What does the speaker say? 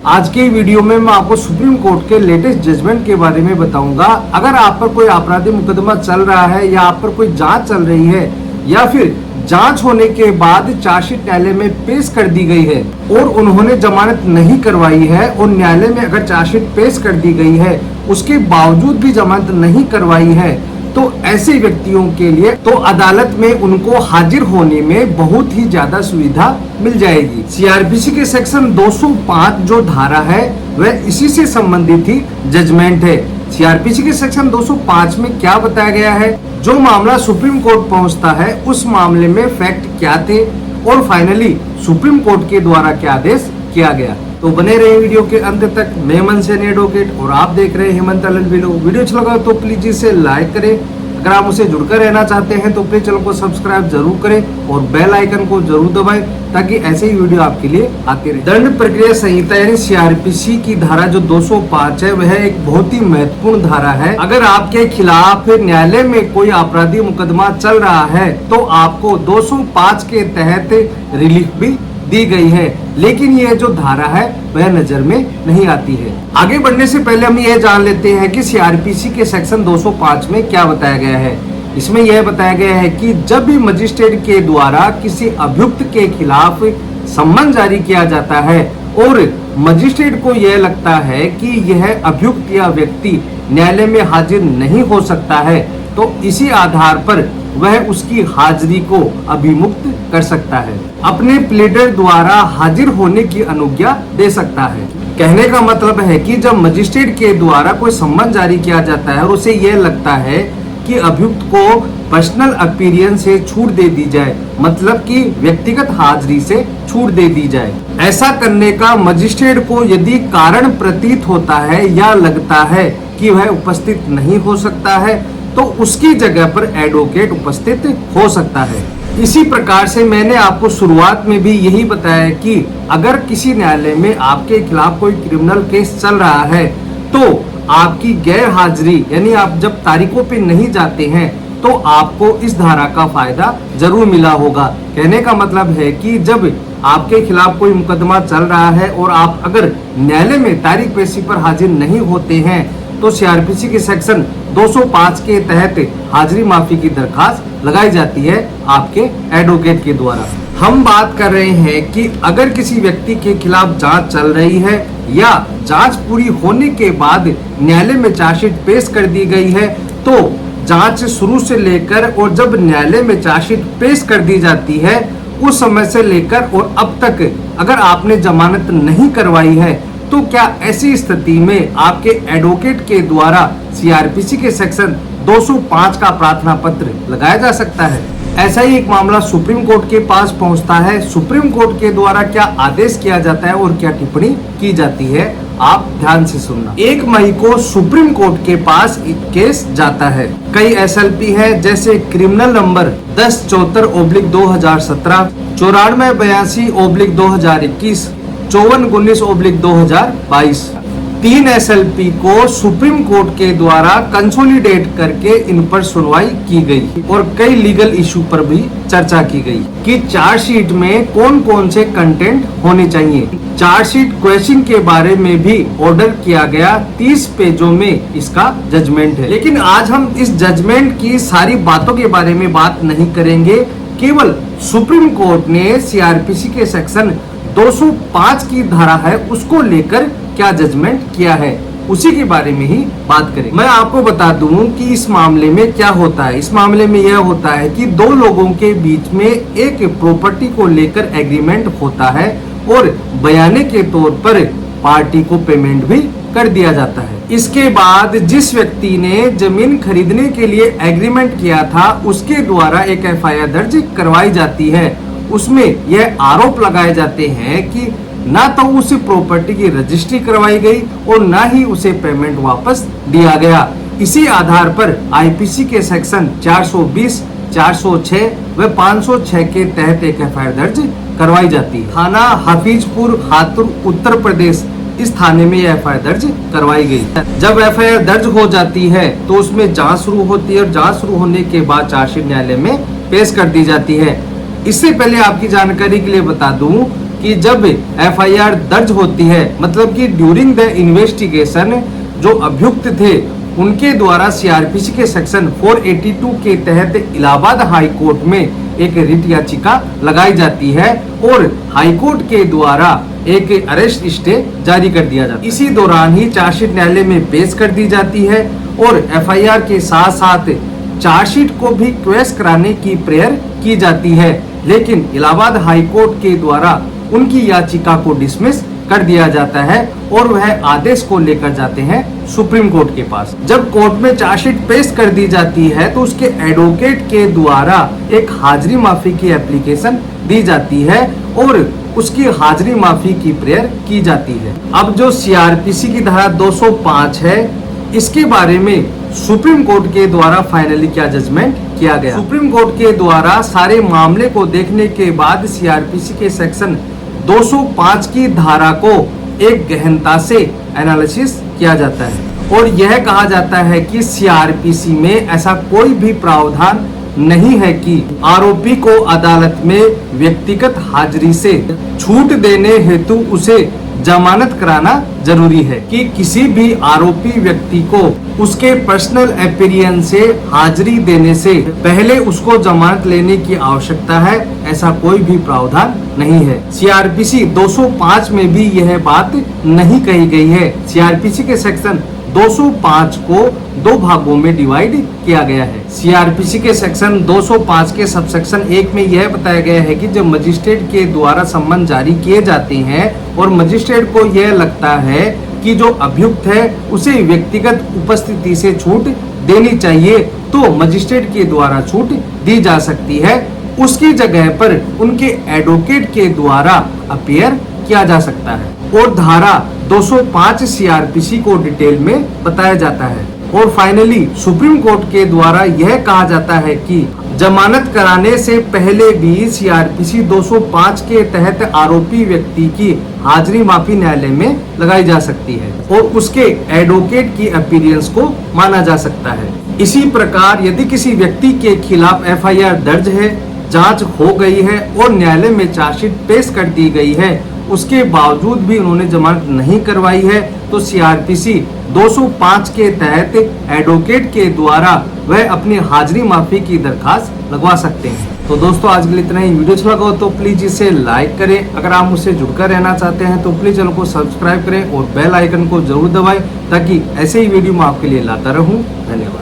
आज के वीडियो में मैं आपको सुप्रीम कोर्ट के लेटेस्ट जजमेंट के बारे में बताऊंगा। अगर आप पर कोई आपराधिक मुकदमा चल रहा है या आप पर कोई जांच चल रही है या फिर जांच होने के बाद चार्जशीट न्यायालय में पेश कर दी गई है और उन्होंने जमानत नहीं करवाई है और न्यायालय में अगर चार्जशीट पेश कर दी गई है उसके बावजूद भी जमानत नहीं करवाई है, तो ऐसे व्यक्तियों के लिए तो अदालत में उनको हाजिर होने में बहुत ही ज्यादा सुविधा मिल जाएगी। सीआरपीसी के सेक्शन 205 जो धारा है वह इसी से संबंधित ही जजमेंट है। सीआरपीसी के सेक्शन 205 में क्या बताया गया है, जो मामला सुप्रीम कोर्ट पहुंचता है उस मामले में फैक्ट क्या थे और फाइनली सुप्रीम कोर्ट के द्वारा क्या आदेश किया गया। तो बने रहे वीडियो के अंत तक। मैं मनसेन एडवोकेट और आप देख रहे हैं हेमंत वीडियो। वीडियो अच्छा लगा तो प्लीज इसे लाइक करें। अगर आप मुझसे जुड़कर रहना चाहते हैं तो प्लीज चैनल को सब्सक्राइब जरूर करें और बेल आइकन को जरूर दबाएं ताकि ऐसे ही वीडियो आपके लिए आती रहे। दंड प्रक्रिया संहिता यानी सीआरपीसी की धारा जो 205 है वह एक बहुत ही महत्वपूर्ण धारा है। अगर आपके खिलाफ न्यायालय में कोई आपराधिक मुकदमा चल रहा है तो आपको 205 के तहत रिलीफ भी दी गई है, लेकिन यह जो धारा है वह नजर में नहीं आती है। आगे बढ़ने से पहले हम यह जान लेते हैं कि सीआरपीसी के सेक्शन 205 में क्या बताया गया है। इसमें यह बताया गया है कि जब भी मजिस्ट्रेट के द्वारा किसी अभियुक्त के खिलाफ सम्मन जारी किया जाता है और मजिस्ट्रेट को यह लगता है कि यह अभियुक्त या व्यक्ति न्यायालय में हाजिर नहीं हो सकता है, तो इसी आधार पर वह उसकी हाजिरी को अभिमुक्त कर सकता है, अपने प्लीडर द्वारा हाजिर होने की अनुज्ञा दे सकता है। कहने का मतलब है कि जब मजिस्ट्रेट के द्वारा कोई सम्मन जारी किया जाता है और उसे यह लगता है कि अभियुक्त को पर्सनल अपीयरेंस से छूट दे दी जाए, मतलब कि व्यक्तिगत हाजिरी से छूट दे दी जाए, ऐसा करने का मजिस्ट्रेट को यदि कारण प्रतीत होता है या लगता है कि वह उपस्थित नहीं हो सकता है तो उसकी जगह पर एडवोकेट उपस्थित हो सकता है। इसी प्रकार से मैंने आपको शुरुआत में भी यही बताया कि अगर किसी न्यायालय में आपके खिलाफ कोई क्रिमिनल केस चल रहा है तो आपकी गैर हाजिरी यानी आप जब तारीखों पे नहीं जाते हैं तो आपको इस धारा का फायदा जरूर मिला होगा। कहने का मतलब है कि जब आपके खिलाफ कोई मुकदमा चल रहा है और आप अगर न्यायालय में तारीख पेशी पर हाजिर नहीं होते हैं तो सीआरपीसी के सेक्शन 205 के तहत हाजिरी माफी की दरखास्त लगाई जाती है आपके एडवोकेट के द्वारा। हम बात कर रहे हैं कि अगर किसी व्यक्ति के खिलाफ जांच चल रही है या जांच पूरी होने के बाद न्यायालय में चार्जशीट पेश कर दी गई है, तो जांच शुरू से लेकर और जब न्यायालय में चार्जशीट पेश कर दी जाती है उस समय से लेकर और अब तक अगर आपने जमानत नहीं करवाई है तो क्या ऐसी स्थिति में आपके एडवोकेट के द्वारा सीआरपीसी के सेक्शन 205 का प्रार्थना पत्र लगाया जा सकता है। ऐसा ही एक मामला सुप्रीम कोर्ट के पास पहुंचता है। सुप्रीम कोर्ट के द्वारा क्या आदेश किया जाता है और क्या टिप्पणी की जाती है, आप ध्यान से सुनना। 1 मई को सुप्रीम कोर्ट के पास एक केस जाता है। कई SLP है जैसे क्रिमिनल नंबर 1074/2017, 9482/2021, 5419/2022। 3 SLP को सुप्रीम कोर्ट के द्वारा कंसोलिडेट करके इन पर सुनवाई की गई और कई लीगल इशू पर भी चर्चा की गई कि चार्जशीट में कौन कौन से कंटेंट होने चाहिए। चार्जशीट क्वेश्चन के बारे में भी ऑर्डर किया गया। 30 पेजों में इसका जजमेंट है, लेकिन आज हम इस जजमेंट की सारी बातों के बारे में बात नहीं करेंगे। केवल सुप्रीम कोर्ट ने सीआरपीसी के सेक्शन 205 की धारा है उसको लेकर क्या जजमेंट किया है उसी के बारे में ही बात करें। मैं आपको बता दूं कि इस मामले में क्या होता है। इस मामले में यह होता है कि 2 लोगों के बीच में एक प्रॉपर्टी को लेकर एग्रीमेंट होता है और बयाने के तौर पर पार्टी को पेमेंट भी कर दिया जाता है। इसके बाद जिस व्यक्ति ने जमीन खरीदने के लिए एग्रीमेंट किया था उसके द्वारा एक FIR दर्ज करवाई जाती है। उसमें यह आरोप लगाए जाते हैं कि ना तो उस प्रॉपर्टी की रजिस्ट्री करवाई गई और ना ही उसे पेमेंट वापस दिया गया। इसी आधार पर IPC के सेक्शन 420, 406 व 506 के तहत एक FIR दर्ज करवाई जाती है। थाना हफीजपुर हाथुर उत्तर प्रदेश, इस थाने में यह FIR दर्ज करवाई गई। जब FIR दर्ज हो जाती है तो उसमें जांच शुरू होती है और जांच शुरू होने के बाद चार्जशीट न्यायालय में पेश कर दी जाती है। इससे पहले आपकी जानकारी के लिए बता दूं कि जब एफआईआर दर्ज होती है, मतलब कि ड्यूरिंग द इन्वेस्टिगेशन जो अभियुक्त थे उनके द्वारा सीआरपीसी के सेक्शन 482 के तहत इलाहाबाद हाई कोर्ट में एक रिट याचिका लगाई जाती है और हाई कोर्ट के द्वारा एक अरेस्ट स्टे जारी कर दिया जाता है। इसी दौरान ही चार्जशीट न्यायालय में पेश कर दी जाती है और एफआईआर के साथ साथ चार्जशीट को भी क्वेश कराने की प्रेयर की जाती है, लेकिन इलाहाबाद हाई कोर्ट के द्वारा उनकी याचिका को डिसमिस कर दिया जाता है और वह आदेश को लेकर जाते हैं सुप्रीम कोर्ट के पास। जब कोर्ट में चार्जशीट पेश कर दी जाती है तो उसके एडवोकेट के द्वारा एक हाजिरी माफी की एप्लीकेशन दी जाती है और उसकी हाजिरी माफी की प्रेयर की जाती है। अब जो सीआरपीसी की धारा 205 है, इसके बारे में सुप्रीम कोर्ट के द्वारा फाइनली क्या जजमेंट किया गया। सुप्रीम कोर्ट के द्वारा सारे मामले को देखने के बाद सीआरपीसी के सेक्शन 205 की धारा को एक गहनता से एनालिसिस किया जाता है और यह कहा जाता है कि सीआरपीसी में ऐसा कोई भी प्रावधान नहीं है कि आरोपी को अदालत में व्यक्तिगत हाजिरी से छूट देने हेतु उसे जमानत कराना जरूरी है, कि किसी भी आरोपी व्यक्ति को उसके पर्सनल अपीयरेंस से हाजिरी देने से पहले उसको जमानत लेने की आवश्यकता है, ऐसा कोई भी प्रावधान नहीं है। सीआरपीसी 205 में भी यह बात नहीं कही गई है। सीआरपीसी के सेक्शन 205 को दो भागों में डिवाइड किया गया है। सीआरपीसी के सेक्शन 205 के सबसेक्शन 1 में यह बताया गया है कि जब मजिस्ट्रेट के द्वारा सम्मन जारी किए जाते हैं और मजिस्ट्रेट को यह लगता है कि जो अभियुक्त है उसे व्यक्तिगत उपस्थिति से छूट देनी चाहिए, तो मजिस्ट्रेट के द्वारा छूट दी जा सकती है। उसकी जगह पर उनके एडवोकेट के द्वारा अपीयर किया जा सकता है और धारा 205 सीआरपीसी को डिटेल में बताया जाता है। और फाइनली सुप्रीम कोर्ट के द्वारा यह कहा जाता है कि जमानत कराने से पहले भी सीआरपीसी 205 के तहत आरोपी व्यक्ति की हाजिरी माफी न्यायालय में लगाई जा सकती है और उसके एडवोकेट की अपीयरेंस को माना जा सकता है। इसी प्रकार यदि किसी व्यक्ति के खिलाफ एफआईआर दर्ज है, जांच हो गई है और न्यायालय में चार्जशीट पेश कर दी गई है, उसके बावजूद भी उन्होंने जमानत नहीं करवाई है, तो सीआरपीसी 205 के तहत एडवोकेट के द्वारा वह अपनी हाजिरी माफी की दरखास्त लगवा सकते हैं। तो दोस्तों आज के लिए इतना ही। वीडियो अच्छा लगा हो तो प्लीज इसे लाइक करें। अगर आप मुझसे जुड़कर रहना चाहते हैं तो प्लीज चैनल को सब्सक्राइब करें और बेल आइकन को जरूर दबाएं ताकि ऐसे ही वीडियो मैं आपके लिए लाता रहूं। धन्यवाद।